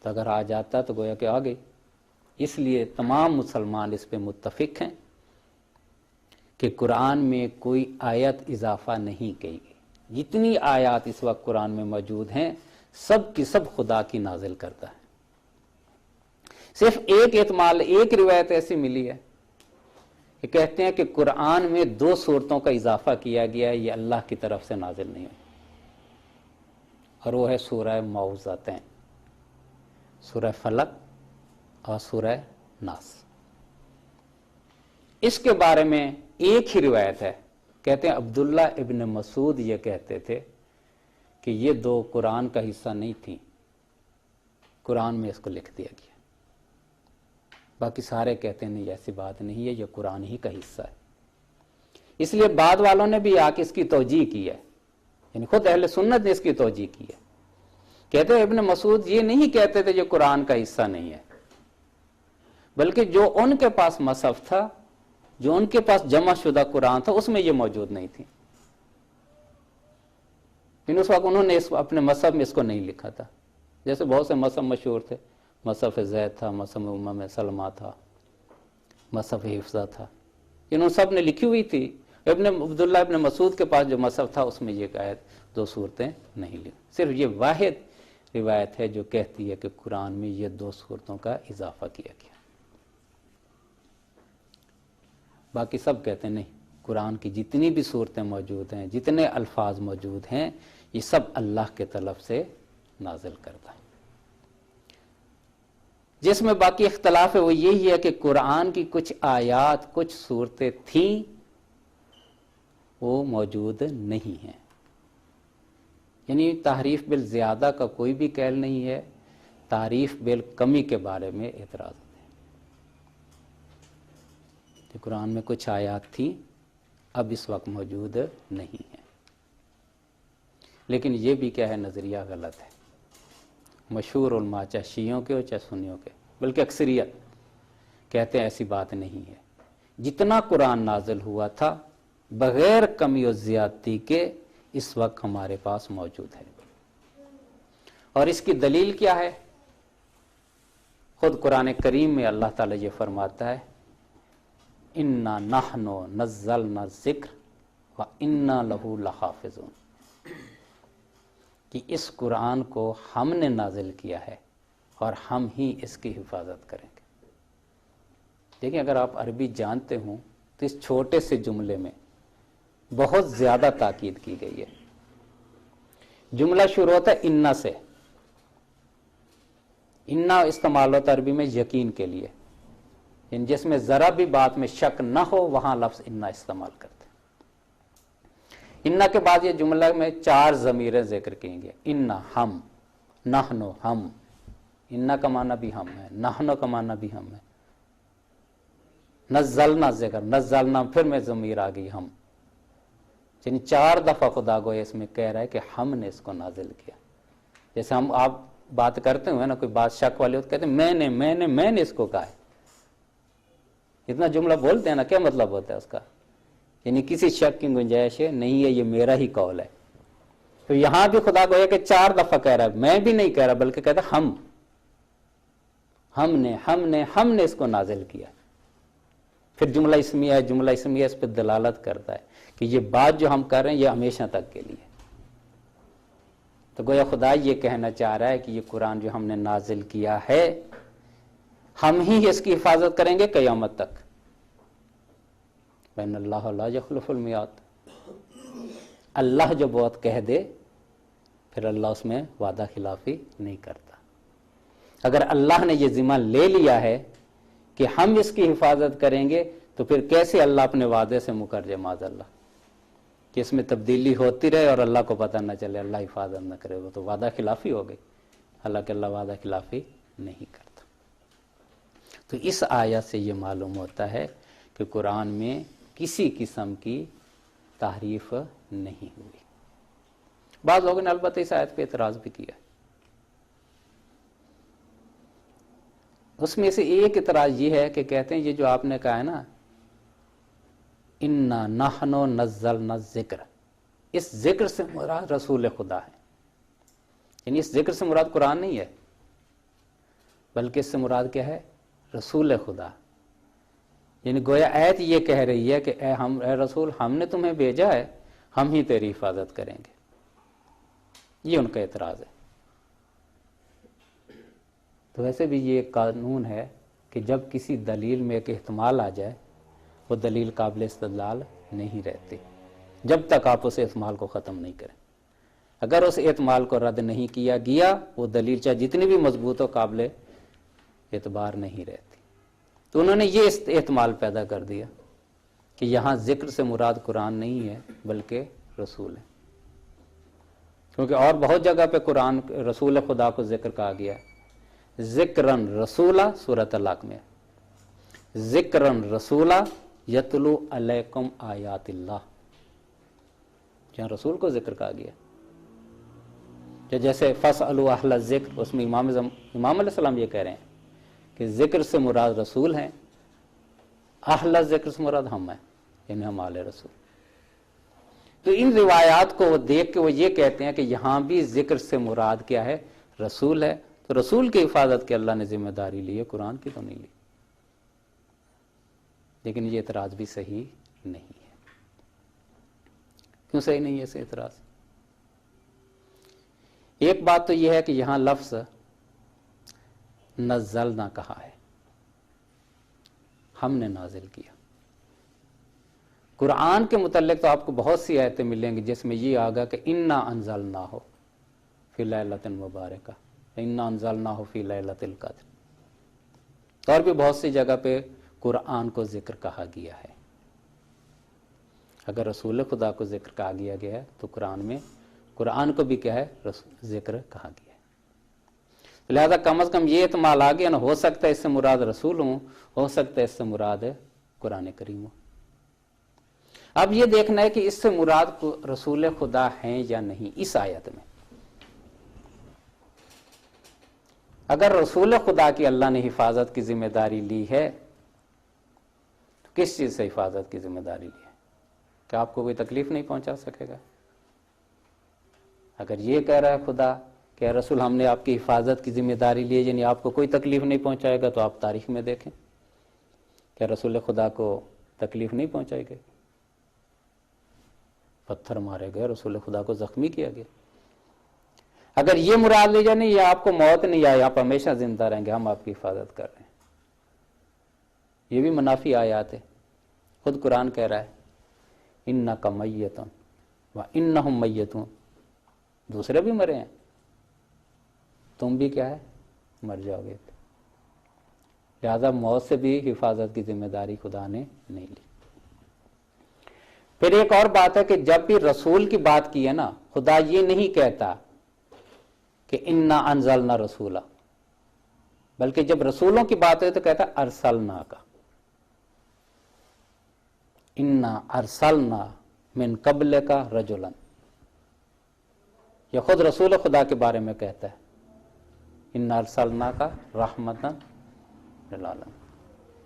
تو اگر آ جاتا تو گویا کہ آ گئی. اس لیے تمام مسلمان اس پہ متفق ہیں کہ قرآن میں کوئی آیت اضافہ نہیں کی گئی. جتنی آیات اس وقت قرآن میں موجود ہیں سب کی سب خدا کی نازل کرتا ہے. صرف ایک احتمال، ایک روایت ایسی ملی ہے کہ کہتے ہیں کہ قرآن میں 2 صورتوں کا اضافہ کیا گیا ہے، یہ اللہ کی طرف سے نازل نہیں ہوئی، اور وہ ہے سورہ معوذتین، سورہ فلق اور سورہ ناس. اس کے بارے میں ایک ہی روایت ہے، کہتے ہیں عبداللہ ابن مسعود یہ کہتے تھے کہ یہ 2 قرآن کا حصہ نہیں تھیں، قرآن میں اس کو لکھ دیا گیا. باقی سارے کہتے ہیں نہیں ایسی بات نہیں ہے، یہ قرآن ہی کا حصہ ہے. اس لیے بعد والوں نے بھی آ کے اس کی توجیہ کی ہے، یعنی خود اہل سنت نے اس کی توجیہ کی ہے. کہتے ہیں ابن مسعود یہ نہیں کہتے تھے یہ قرآن کا حصہ نہیں ہے، بلکہ جو ان کے پاس مصحف تھا، جو ان کے پاس جمع شدہ قرآن تھا، اس میں یہ موجود نہیں تھی. اس وقت انہوں نے اپنے مصحف میں اس کو نہیں لکھا تھا. جیسے بہت سے مصحف مشہور تھے، مصحف زید تھا، مصحف امام سلمہ تھا، مصحف حفظہ تھا، انہوں سب نے لکھی ہوئی تھی. عبداللہ ابن مسعود کے پاس جو مصحف تھا اس میں یہ آیت 2 صورتیں نہیں لکھی. صرف یہ واحد روایت ہے جو کہتی ہے کہ قرآن میں یہ 2 صورتوں کا اضافہ کیا گیا. باقی سب کہتے ہیں نہیں، قرآن کی جتنی بھی صورتیں موجود ہیں، جتنے الفاظ موجود ہیں، یہ سب اللہ کے طرف سے نازل کرتا ہے. جس میں باقی اختلاف ہے وہ یہی ہے کہ قرآن کی کچھ آیات، کچھ صورتیں تھیں وہ موجود نہیں ہیں. یعنی تحریف بالزیادہ کا کوئی بھی قول نہیں ہے، تعریف بالکمی کے بارے میں اعتراض ہے کہ قرآن میں کچھ آیات تھیں اب اس وقت موجود نہیں ہیں. لیکن یہ بھی کیا ہے، نظریہ غلط ہے. مشہور علماء چاہے شیعوں کے ہو چاہے سنیوں کے، بلکہ اکثریت کہتے ہیں ایسی بات نہیں ہے. جتنا قرآن نازل ہوا تھا بغیر کمی و زیادتی کے اس وقت ہمارے پاس موجود ہے. اور اس کی دلیل کیا ہے؟ خود قرآن کریم میں اللہ تعالیٰ یہ فرماتا ہے اِنَّا نَحْنُ نَزَّلْنَا الذِّكْرَ وَإِنَّا لَهُ لَحَافِظُونَ، کہ اس قرآن کو ہم نے نازل کیا ہے اور ہم ہی اس کی حفاظت کریں گے. دیکھیں اگر آپ عربی جانتے ہوں تو اس چھوٹے سے جملے میں بہت زیادہ تاکید کی گئی ہے. جملہ شروع ہوتا ہے اِنَّا سے. اِنَّا استعمال ہوتا ہے عربی میں یقین کے لیے، یعنی جس میں ذرا بھی بات میں شک نہ ہو وہاں لفظ اِنَّا استعمال کرتے ہیں. اِنَّا کے بعد یہ جملہ میں 4 ضمیریں ذکر کی گئی. اِنَّا ہم، نحنو ہم، اِنَّا کا معنی بھی ہم ہے، نحنو کا معنی بھی ہم ہے. نزلنا ذکر، نزلنا پھر میں ضمیر آ گئی ہم، یعنی 4 دفعہ خدا گویا اس میں کہہ رہا ہے کہ ہم نے اس کو نازل کیا. جیسے ہم آپ بات کرتے ہوئے نا کوئی بات شک والی ہو تو کہتے ہیں میں نے اس کو کہا ہے. اتنا جملہ بولتے ہیں نا، کیا مطلب ہوتا ہے اس کا؟ یعنی کسی شک کی گنجائش نہیں ہے، یہ میرا ہی قول ہے. تو یہاں بھی خدا گویا کہ 4 دفعہ کہہ رہا ہے، میں بھی نہیں کہہ رہا بلکہ کہتا ہے ہم نے اس کو نازل کیا. پھر جملہ اسمیہ ہے، جملہ اسمیہ اس پہ دلالت کرتا ہے کہ یہ بات جو ہم کر رہے ہیں یہ ہمیشہ تک کے لیے. تو گویا خدا یہ کہنا چاہ رہا ہے کہ یہ قرآن جو ہم نے نازل کیا ہے ہم ہی اس کی حفاظت کریں گے قیامت تک. وَإِنَّ اللَّهَ لَا يَخْلُفُ الْمِيعَادَ، اللہ جو بہت کہہ دے پھر اللہ اس میں وعدہ خلافی نہیں کرتا. اگر اللہ نے یہ ذمہ لے لیا ہے کہ ہم اس کی حفاظت کریں گے تو پھر کیسے اللہ اپنے وعدے سے مکر جائے معاذ اللہ، کہ اس میں تبدیلی ہوتی رہے اور اللہ کو پتہ نہ چلے، اللہ حفاظت نہ کرے. وہ تو وعدہ خلافی ہو گئی، حالانکہ اللہ وعدہ خلافی نہیں کرتا. تو اس آیت سے یہ معلوم ہوتا ہے کہ قرآن میں کسی قسم کی تحریف نہیں ہوئی. بعض لوگوں نے البتہ اس آیت پہ اعتراض بھی کیا. اس میں سے ایک اعتراض یہ ہے کہ کہتے ہیں یہ جو آپ نے کہا ہے نا اِنَّا نَحْنُ نَزَّلْنَا الذِّكْرَ، اس ذکر سے مراد رسول خدا ہے، یعنی اس ذکر سے مراد قرآن نہیں ہے. بلکہ اس سے مراد کیا ہے؟ رسول خدا. یعنی گویا آیت یہ کہہ رہی ہے کہ اے رسول، ہم نے تمہیں بھیجا ہے، ہم ہی تیری حفاظت کریں گے. یہ ان کا اعتراض ہے. تو ویسے بھی یہ ایک قانون ہے کہ جب کسی دلیل میں ایک احتمال آ جائے وہ دلیل قابل استدلال نہیں رہتی جب تک آپ اس احتمال کو ختم نہیں کریں. اگر اس احتمال کو رد نہیں کیا گیا وہ دلیل چاہے جتنی بھی مضبوط ہو قابل اعتبار نہیں رہتی. تو انہوں نے یہ احتمال پیدا کر دیا کہ یہاں ذکر سے مراد قرآن نہیں ہے بلکہ رسول ہے، کیونکہ اور بہت جگہ پہ قرآن رسول خدا کو ذکر کہا گیا ہے. ذکرن رسولہ سورۃ طلاق میں، ذکرن رسولہ یتلو علیکم آیات اللہ، جہاں رسول کو ذکر کہا گیا. جیسے فاسألوا اہل الذکر، اس میں امام علیہ السلام یہ کہہ رہے ہیں کہ ذکر سے مراد رسول ہیں، اہل ذکر سے مراد ہم ہیں، یعنی ہم آل رسول. تو ان روایات کو وہ دیکھ کے وہ یہ کہتے ہیں کہ یہاں بھی ذکر سے مراد کیا ہے؟ رسول ہے. تو رسول کی حفاظت کی اللہ نے ذمہ داری لی ہے، قرآن کی تو نہیں لی. لیکن یہ اعتراض بھی صحیح نہیں ہے. کیوں صحیح نہیں ہے اس اعتراض؟ ایک بات تو یہ ہے کہ یہاں لفظ نزلنا کہا ہے، ہم نے نازل کیا. قرآن کے متعلق تو آپ کو بہت سی آیتیں ملیں گی جس میں یہ آگا کہ انا انزلناہ فی لیلۃ مبارکہ، انا انزلناہ فی لیلۃ القدر. اور بھی بہت سی جگہ پہ قرآن کو ذکر کہا گیا ہے. اگر رسول خدا کو ذکر کہا گیا ہے تو قرآن میں قرآن کو بھی کیا ہے؟ ذکر کہا گیا ہے. لہذا کم از کم یہ احتمال آ گیا نا، ہو سکتا ہے اس سے مراد رسول ہوں، ہو سکتا ہے اس سے مراد قرآن کریم ہو. اب یہ دیکھنا ہے کہ اس سے مراد رسول خدا ہیں یا نہیں. اس آیت میں اگر رسول خدا کی اللہ نے حفاظت کی ذمہ داری لی ہے تو کس چیز سے حفاظت کی ذمہ داری لی ہے؟ کہ آپ کو کوئی تکلیف نہیں پہنچا سکے گا. اگر یہ کہہ رہا ہے خدا کہ اے رسول ہم نے آپ کی حفاظت کی ذمہ داری لی ہے، یعنی آپ کو کوئی تکلیف نہیں پہنچائے گا، تو آپ تاریخ میں دیکھیں کہ رسول خدا کو تکلیف نہیں پہنچائی گئی، پتھر مارے گئے، رسول خدا کو زخمی کیا گیا. اگر یہ مراد لی جائے نہیں، یہ آپ کو موت نہیں آئی، آپ ہمیشہ زندہ رہیں گے، ہم آپ کی حفاظت کر رہے ہیں، یہ بھی منافی آیات ہے. خود قرآن کہہ رہا ہے انک میت وانہم میتون، دوسرے بھی مرے ہیں، تم بھی کیا ہے؟ مر جاؤ گے. لہذا موت سے بھی حفاظت کی ذمہ داری خدا نے نہیں لی. پھر ایک اور بات ہے کہ جب بھی رسول کی بات کی ہے نا، خدا یہ نہیں کہتا کہ انا انزلنا رسولا، بلکہ جب رسولوں کی بات ہے تو کہتا ارسلنا کا، انا ارسلنا من قبل کا رجلا. یہ خود رسول خدا کے بارے میں کہتا ہے انا ارسلنا کا رحمتا للعالمین.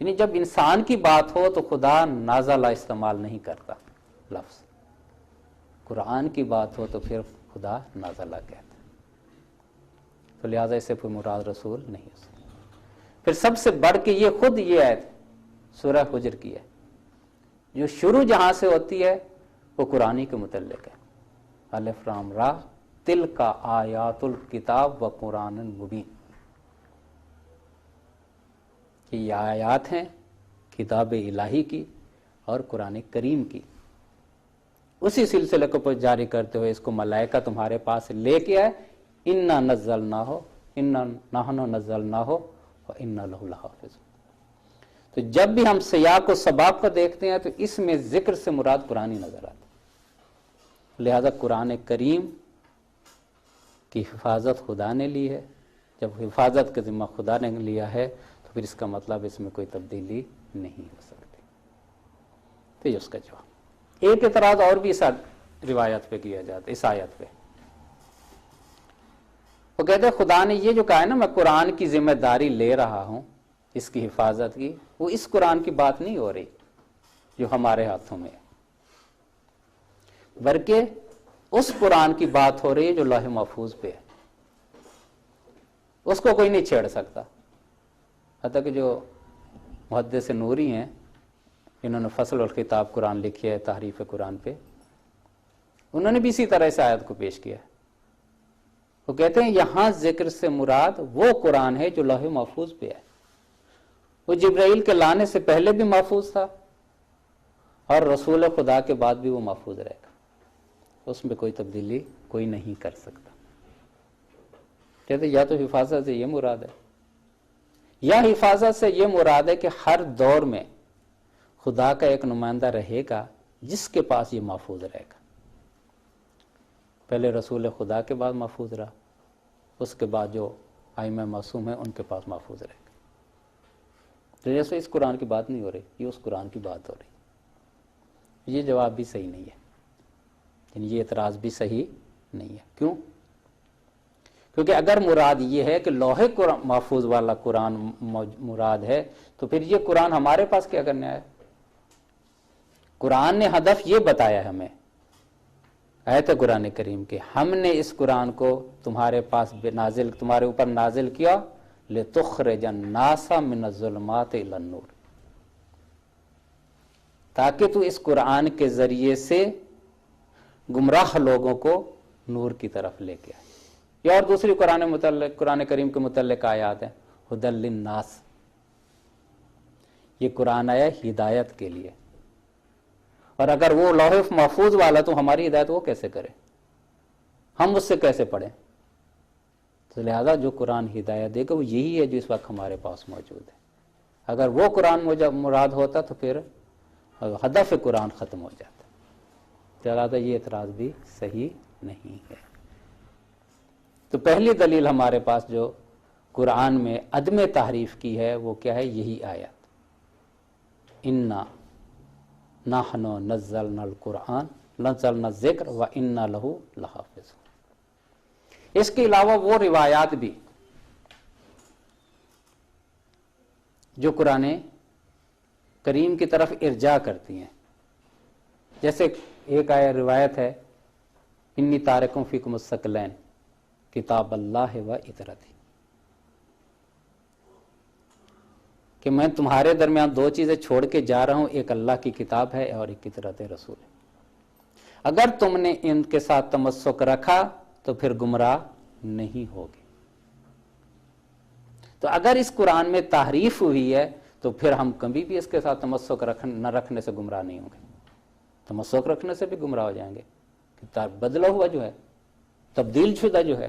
یعنی جب انسان کی بات ہو تو خدا نازلہ استعمال نہیں کرتا لفظ، قرآن کی بات ہو تو پھر خدا نازلہ کہتا ہے. تو لہٰذا اس سے کوئی مراد رسول نہیں ہو سکتا. پھر سب سے بڑھ کے یہ خود یہ آیت سورہ حجر کی ہے، جو شروع جہاں سے ہوتی ہے وہ قرآن کے متعلق ہے. الف لام را تلک آیات الکتاب و قرآن مبین، کہ یہ آیات ہیں کتاب الہی کی اور قرآن کریم کی. اسی سلسلے کو جاری کرتے ہوئے اس کو ملائکہ تمہارے پاس لے کے آئے، انا نزلناہ انا نحن نزلناہ وانا لہ لحافظون. تو جب بھی ہم سیاق و سباق کو دیکھتے ہیں تو اس میں ذکر سے مراد قرآن ہی نظر آتا. لہذا قرآن کریم کی حفاظت خدا نے لی ہے. جب حفاظت کا ذمہ خدا نے لیا ہے تو پھر اس کا مطلب اس میں کوئی تبدیلی نہیں ہو سکتی. تو یہ اس کا جواب. ایک اعتراض اور بھی اس روایت پہ کیا جاتا ہے، اس آیت پہ. وہ کہتے ہیں خدا نے یہ جو کہا ہے نا میں قرآن کی ذمہ داری لے رہا ہوں اس کی حفاظت کی، وہ اس قرآن کی بات نہیں ہو رہی جو ہمارے ہاتھوں میں ہے، بلکہ اس قرآن کی بات ہو رہی ہے جو لوح محفوظ پہ ہے. اس کو کوئی نہیں چھیڑ سکتا. حتیٰ کہ جو محدث نوری ہیں انہوں نے فصل الخطاب قرآن لکھی ہے تحریف قرآن پہ، انہوں نے بھی اسی طرح اس آیت کو پیش کیا ہے. وہ کہتے ہیں یہاں ذکر سے مراد وہ قرآن ہے جو لوح محفوظ پہ ہے، وہ جبرائیل کے لانے سے پہلے بھی محفوظ تھا اور رسول خدا کے بعد بھی وہ محفوظ رہے گا، اس میں کوئی تبدیلی کوئی نہیں کر سکتا. کہتے یا تو حفاظت سے یہ مراد ہے، یا حفاظت سے یہ مراد ہے کہ ہر دور میں خدا کا ایک نمائندہ رہے گا جس کے پاس یہ محفوظ رہے گا. پہلے رسول خدا کے بعد محفوظ رہا، اس کے بعد جو ائمہ معصوم ہیں ان کے پاس محفوظ رہے گا. تو جیسے اس قرآن کی بات نہیں ہو رہی، یہ اس قرآن کی بات ہو رہی. یہ جواب بھی صحیح نہیں ہے، یعنی یہ اعتراض بھی صحیح نہیں ہے. کیوں؟ کیونکہ اگر مراد یہ ہے کہ لوح محفوظ والا قرآن مراد ہے تو پھر یہ قرآن ہمارے پاس کیا کرنے آیا؟ قرآن نے ہدف یہ بتایا ہمیں، آیت قرآن کریم کہ ہم نے اس قرآن کو تمہارے پاس نازل، تمہارے اوپر نازل کیا لِتُخْرِجَ النَّاسَ مِنَ الظُّلُمَاتِ إِلَى النُّورِ، تاکہ تو اس قرآن کے ذریعے سے گمراہ لوگوں کو نور کی طرف لے کے آئے. یہ اور دوسری قرآن کریم کے متعلق آیات ہیں، ہدی للناس، یہ قرآن آیا ہدایت کے لیے. اور اگر وہ لوح محفوظ والا تو ہماری ہدایت وہ کیسے کرے، ہم اس سے کیسے پڑھیں؟ تو لہذا جو قرآن ہدایت دے گا وہ یہی ہے جو اس وقت ہمارے پاس موجود ہے. اگر وہ قرآن مراد ہوتا تو پھر ہدف قرآن ختم ہو جاتا. لہذا یہ اعتراض بھی صحیح نہیں ہے. تو پہلی دلیل ہمارے پاس جو قرآن میں عدم تحریف کی ہے وہ کیا ہے؟ یہی آیت انا نحن نزلنا القرآن نزلنا الذکر وانا لہ لحافظون. اس کے علاوہ وہ روایات بھی جو قرآن کریم کی طرف ارجاع کرتی ہیں، جیسے ایک روایت ہے انی تارکم فیکم الثقلین کتاب اللہ و اطرتی، کہ میں تمہارے درمیان دو چیزیں چھوڑ کے جا رہا ہوں، ایک اللہ کی کتاب ہے اور ایک اطرت رسول ہے. اگر تم نے ان کے ساتھ تمسک رکھا تو پھر گمراہ نہیں ہوگے. تو اگر اس قرآن میں تحریف ہوئی ہے تو پھر ہم کبھی بھی اس کے ساتھ تمسک نہ رکھنے سے گمراہ نہیں ہوں گے. تمسک رکھنے سے بھی گمراہ ہو جائیں گے. کتاب بدلا ہوا جو ہے، تبدیل شدہ جو ہے،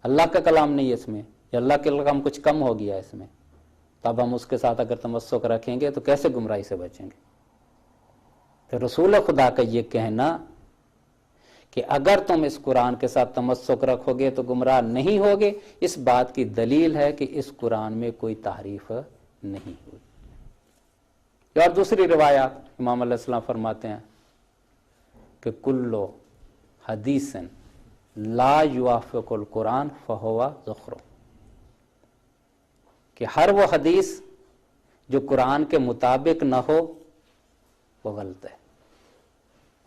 اللہ کا کلام نہیں ہے اس میں، یا اللہ کا کلام کچھ کم ہو گیا ہے اس میں، تو اب ہم اس کے ساتھ اگر تمسک رکھیں گے تو کیسے گمراہی سے بچیں گے؟ تو رسول خدا کا یہ کہنا کہ اگر تم اس قرآن کے ساتھ تمسک رکھو گے تو گمراہ نہیں ہوگے، اس بات کی دلیل ہے کہ اس قرآن میں کوئی تحریف نہیں ہوئی. اور دوسری روایات امام علیہ السلام فرماتے ہیں کہ کلو حدیث لا یوافق القرآن فہو زخرف، کہ ہر وہ حدیث جو قرآن کے مطابق نہ ہو وہ غلط ہے،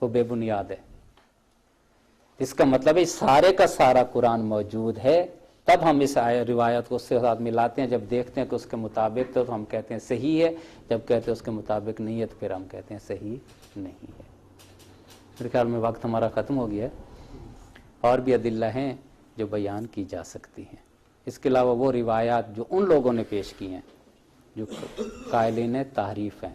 وہ بے بنیاد ہے. اس کا مطلب ہے سارے کا سارا قرآن موجود ہے، تب ہم اس روایت کو اس کے ساتھ ملاتے ہیں. جب دیکھتے ہیں کہ اس کے مطابق تو ہم کہتے ہیں صحیح ہے، جب کہتے ہیں اس کے مطابق نہیں ہے تو پھر ہم کہتے ہیں صحیح نہیں ہے. میرے خیال میں وقت ہمارا ختم ہو گیا ہے. اور بھی ادلہ ہیں جو بیان کی جا سکتی ہیں. اس کے علاوہ وہ روایات جو ان لوگوں نے پیش کی ہیں جو قائلین تحریف ہیں،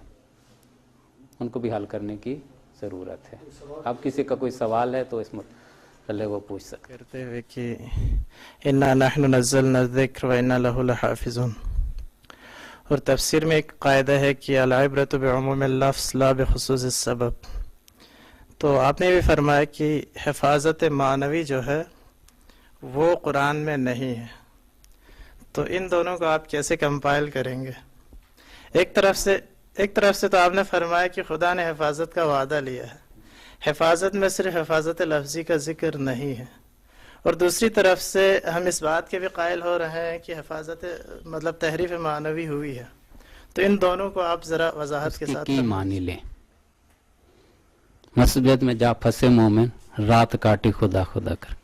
ان کو بھی حل کرنے کی ضرورت ہے. اب کسی کا کوئی سوال ہے تو اس متعلق وہ پوچھ سکتے کرتے ہوئے کہ انا نحن نزلنا الذکر وانا لہ لحافظون، اور تفسیر میں ایک قاعدہ ہے کہ العبرۃ بعموم اللفظ لا بخصوص السبب. تو آپ نے بھی فرمایا کہ حفاظت معنوی جو ہے وہ قرآن میں نہیں ہے، تو ان دونوں کو آپ کیسے کمپائل کریں گے؟ ایک طرف سے تو آپ نے فرمایا کہ خدا نے حفاظت کا وعدہ لیا ہے، حفاظت میں صرف حفاظت لفظی کا ذکر نہیں ہے، اور دوسری طرف سے ہم اس بات کے بھی قائل ہو رہے ہیں کہ حفاظت مطلب تحریف معنوی ہوئی ہے. تو ان دونوں کو آپ ذرا وضاحت کے ساتھ کی معنی لیں. مسجد میں جا پھنسے مومن، رات کاٹی خدا خدا کر